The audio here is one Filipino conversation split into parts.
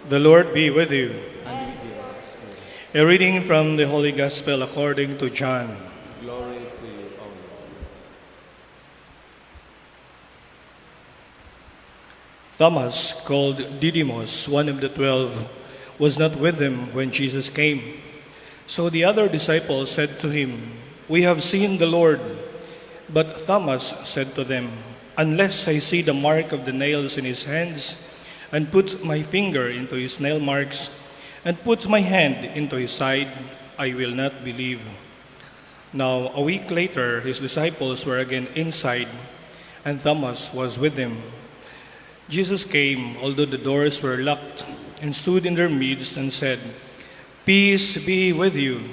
The Lord be with you. and with your spirit. A reading from the Holy Gospel according to John. Glory to you, O Lord. Thomas, called Didymus, one of the 12, was not with them when Jesus came. So the other disciples said to him, "We have seen the Lord." But Thomas said to them, "Unless I see the mark of the nails in his hands, and put my finger into his nail marks, and put my hand into his side, I will not believe." Now, a week later, his disciples were again inside, and Thomas was with them. Jesus came, although the doors were locked, and stood in their midst and said, "Peace be with you."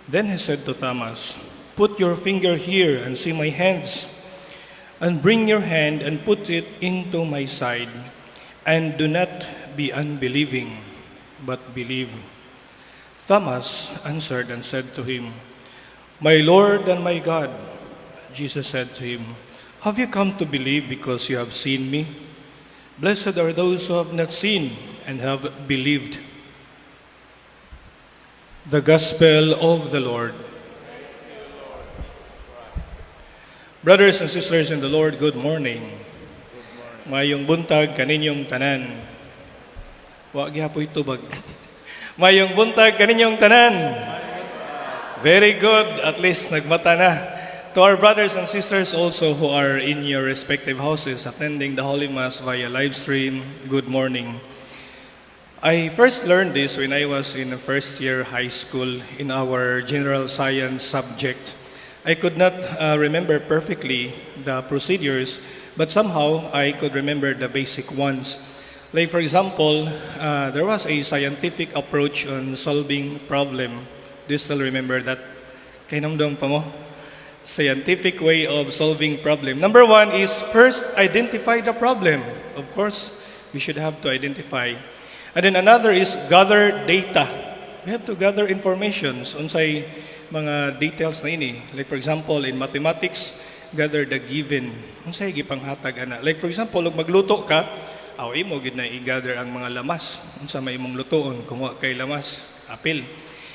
Then he said to Thomas, "Put your finger here and see my hands, and bring your hand and put it into my side, and do not be unbelieving, but believe." Thomas answered and said to him, "My Lord and my God." Jesus said to him, "Have you come to believe because you have seen me? Blessed are those who have not seen and have believed." The Gospel of the Lord. Brothers and sisters in the Lord, good morning. Mayong buntag kaninyong tanan. Wa gyapoy tubag. Mayong buntag kaninyong tanan. Very good, at least nagmata na. To our brothers and sisters also who are in your respective houses attending the Holy Mass via live stream, good morning. I first learned this when I was in first year high school in our general science subject. I could not remember perfectly the procedures, but somehow I could remember the basic ones. Like for example, there was a scientific approach on solving problem. Do you still remember that? Kainomdom pa mo? Scientific way of solving problem. Number one is first identify the problem. Of course, we should have to identify. And then another is gather data. We have to gather informations unsay mga details na ini. Like for example, in mathematics, gather the given. Unsay gipanghatag ana. Like for example, ug magluto ka, imo gid na i-gather ang mga lamas. Unsa may imong lutoon kung wa kay lamas, apil.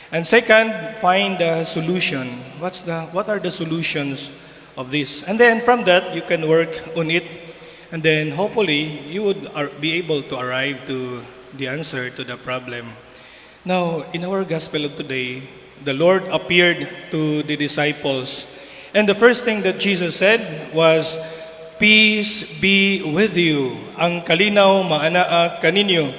And second, find the solution. What are the solutions of this? And then from that, you can work on it. And then hopefully, you would be able to arrive to the answer to the problem. Now, in our gospel of today, the Lord appeared to the disciples. And the first thing that Jesus said was, "Peace be with you." Ang kalinaw maanaa kaninyo.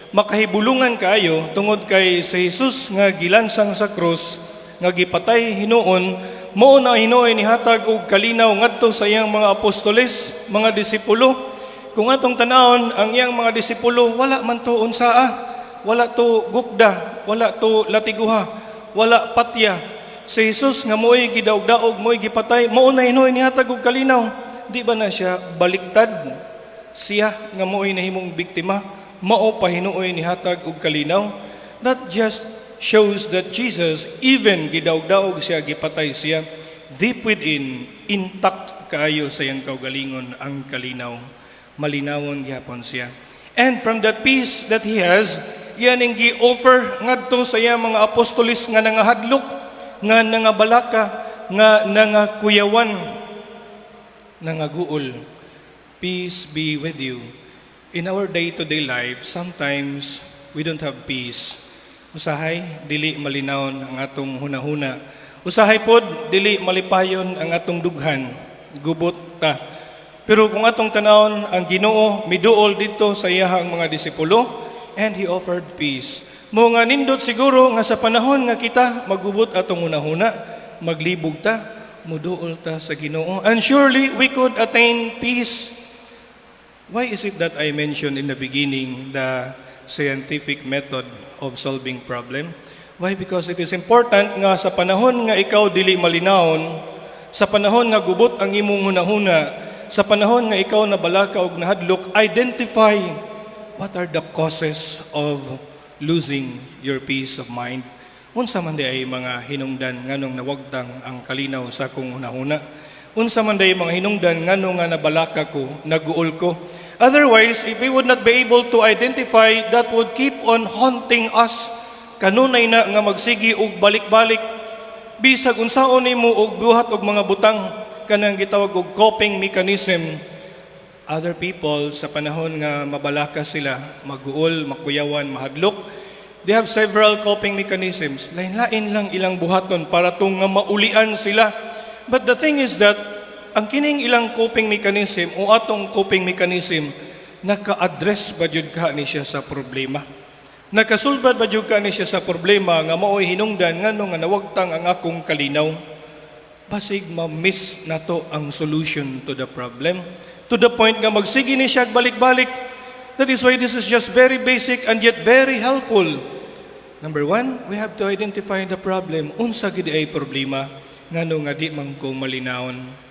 Makahibulungan kayo tungod kay sa Jesus nga gilansang sa krus, nga gipatay hinuon, mao na hinuoy ni hatag og kalinaw ngadto sa iyang mga apostoles, mga disipulo. Kung atong tanawon ang iyang mga disipulo, wala man to unsaa, wala to gukda, wala to latiguha, wala patya. Si Jesus nga mo'y gidaog-daog, mo'y gipatay, mao na hinuoy ni hatag og kalinaw. Di ba na siya baliktad? Siya nga mo'y nahimong biktima, mao pa hinuoy ni hatag og kalinaw. That just shows that Jesus, even gidaog-daog siya, gipatay siya, deep within, intact kaayo sa iyang kaugalingon ang kalinaw. Malinawon gyapon siya. And from that peace that he has, yan ang gi-offer ngadto sa iyang mga apostolis nga nangahadlok, nga nangabalaka, nga nangakuyawan, nangaguol. Peace be with you. In our day-to-day life, sometimes we don't have peace. Usahay, dili malinawon ang atong hunahuna. Usahay pod, dili malipayon ang atong dughan. Gubot ta. Pero kung atong tanawon, ang Ginoo miduol dito sa iyahang mga disipulo, and He offered peace. Mo nga nindot siguro nga sa panahon nga kita magubot atong hunahuna, maglibog ta, muduol ta sa Ginoo. And surely we could attain peace. Why is it that I mentioned in the beginning the scientific method of solving problem? Why? Because it is important nga sa panahon nga ikaw dili malinawon, sa panahon nga gubot ang imong hunahuna, sa panahon nga ikaw nabalaka og nahadlok, identify what are the causes of losing your peace of mind. Unsa man di ay mga hinungdan nganong nawagtang ang kalinaw sa akong hunahuna. Unsa man day mga hinungdan nganong nga nabalaka ko, naguol ko. Otherwise, if we would not be able to identify, that would keep on haunting us. Kanunay na nga magsigi og balik-balik. Bisag unsaon nimo og buhat og mga butang kanang gitawag og coping mechanism. Other people sa panahon nga mabalaka sila, maguol, makuyawan, mahadlok, they have several coping mechanisms. Lain-lain lang ilang buhaton para tong nga maulian sila. But the thing is that ang kining ilang coping mechanism o atong coping mechanism naka-address ba jud ka ni siya sa problema? Nakasulbad ba jud ka ni siya sa problema nga mao'y hinungdan ngano nga nawagtang ang akong kalinaw? Basig ma-miss nato ang solution to the problem. To the point nga magsige ni siya balik-balik. That is why this is just very basic and yet very helpful. Number one, we have to identify the problem. Unsa gid ay problema ngano nga di man ko malinawon.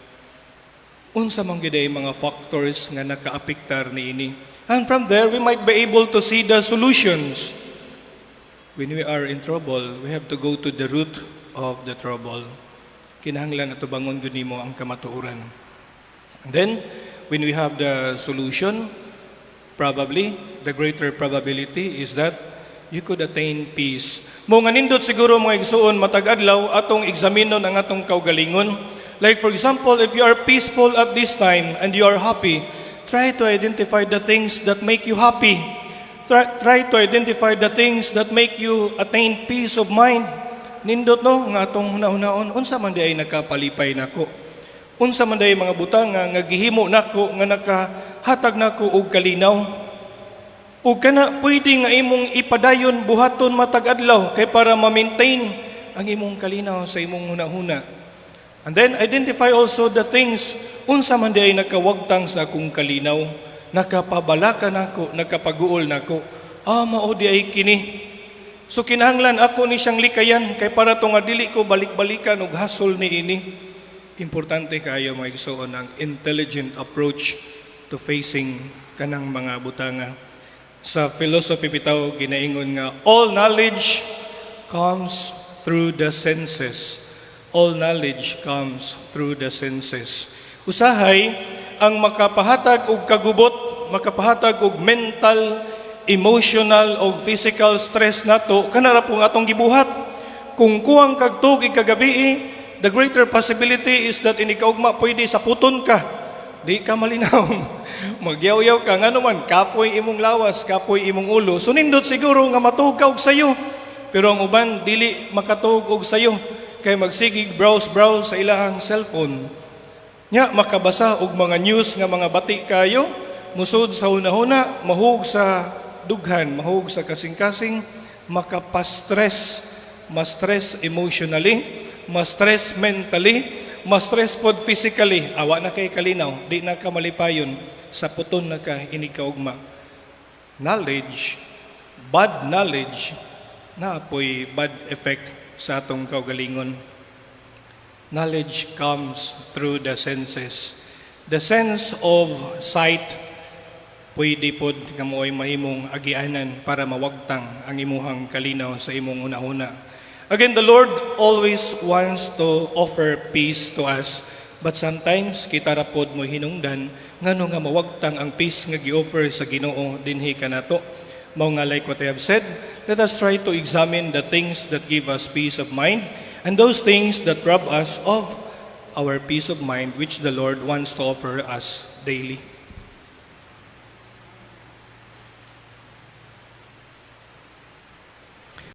Unsa man gid ay mga factors nga nakaapektar niini. And from there, we might be able to see the solutions. When we are in trouble, we have to go to the root of the trouble. Kinahanglan ato bangon gud nimo ang kamatuoran. And then, when we have the solution, probably, the greater probability is that you could attain peace. Mo nga nindot siguro mga igsuon matag adlaw atong examinon ang atong kaugalingon. Like for example, if you are peaceful at this time and you are happy, try to identify the things that make you happy. Try to identify the things that make you attain peace of mind. Nindot no, nga atong hunaon, unsa man di ay nakapalipay nako. Unsa man di ay mga butang nga gihimo nako, nga nakahatag nako og kalinaw. O kana pwede nga imong ipadayon buhaton matag adlaw kay para ma-maintain ang imong kalinaw sa imong hunahuna. And then, identify also the things, unsa man di ay nakawagtang sa akong kalinaw, nakapabalaka nako, nakapaguol nako, mao di ay kini. So, kinahanglan ako ni siyang likayan, kay para to nga dili ko balik-balikan og hasol ni ini. Importante kayo mga igsoon ang intelligent approach to facing kanang mga butanga. Sa philosophy bitaw, ginaingon nga, all knowledge comes through the senses. All knowledge comes through the senses. Usahay, ang makapahatag og kagubot, makapahatag og mental, emotional o physical stress nato, kanara pong atong gibuhat. Kung kuwang kagtug ikagabi, the greater possibility is that inikaugma pwede sa puton ka. Di ka malinaw. Magyaw-yaw ka, nga naman, kapoy imong lawas, kapoy imong ulo. So nindot siguro nga matug ka og sayo. Pero ang uban, dili makatug og sayo. Kay magsigig browse sa ilahang cellphone. Nya makabasa og mga news nga mga bati kayo, musod sa hunahuna, mahug sa dughan, mahug sa kasing-kasing, makapastress, ma-stress emotionally, ma-stress mentally, ma-stress pod physically. Awa na kay kalinaw, di na ka malipayon, sa puton na ka inikaugma. Knowledge, bad knowledge, na apoy bad effect sa atong kaugalingon. Knowledge comes through the senses. The sense of sight, pwede pod nga mo'y mahimong agianan para mawagtang ang imuhang kalinaw sa imong una-una. Again, the Lord always wants to offer peace to us. But sometimes, kita ra pod mo hinungdan, ngano nga mawagtang ang peace nga gi-offer sa Ginoo dinhi kanato. Mao nga like what I have said, let us try to examine the things that give us peace of mind and those things that rob us of our peace of mind which the Lord wants to offer us daily.